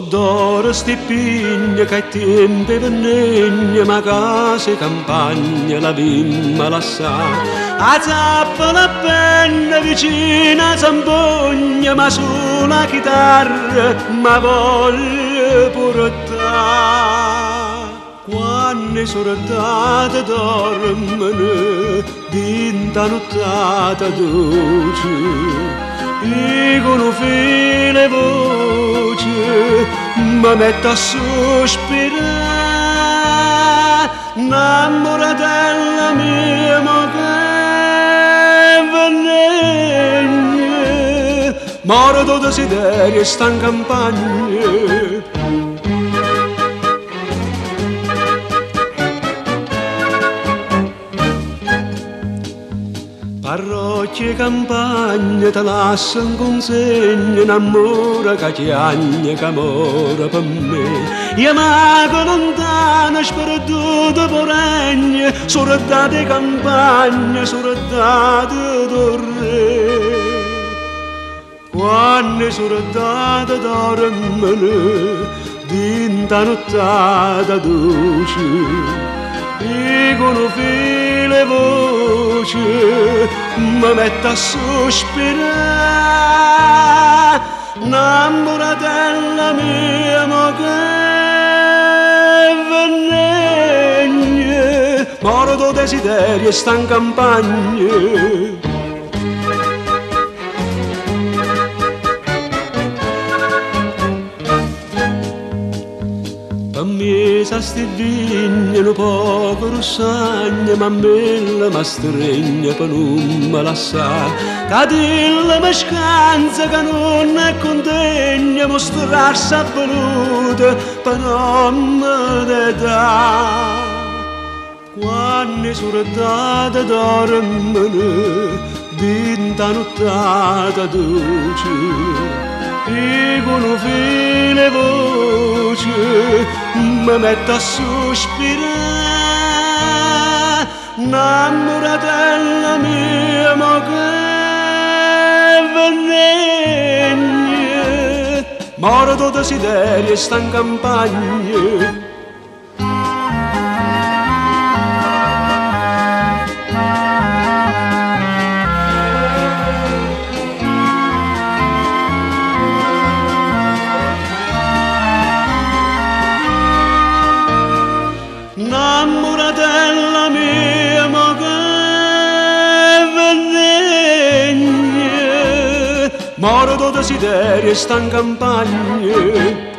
d'oro sti pigni che tempi vennegni, ma case e campagne la vimma lassà. A zappa la penna vicina a zampogna, ma sulla chitarra ma voglio portare. Quando sono date dormono, dinta nottata dolce, e con un filo voce mi metto a sospirare, innamoratella mia ma che venegna, morto desiderio e sta in campagna. Parrocchie e campagne te lasciano in consegna un amore che chiagna, che amore per me. Io mago lontana, sperduto per regno, soldati campagne, soldati del re. Quando soldati dormono, dinta nottata dolce, e con un filo voce mi metto a sospirare, innamoratella mia ma che venegna, morto desiderio e sta in campagna. A me sa sti vigne un poco rossagna, ma me la stregna per non me lassare. Cadilla mi scansa che non è contegna, mostrarsi avvenuta per non me dà. Quando sono date dormono, dinta nottata dolce, e con un filo voce mi metto a sospirare, innamoratella mia ma che venegna, morto desiderio e sta in campagna. Innamoratella mia ma che venegna, morto desiderio e sta in campagna.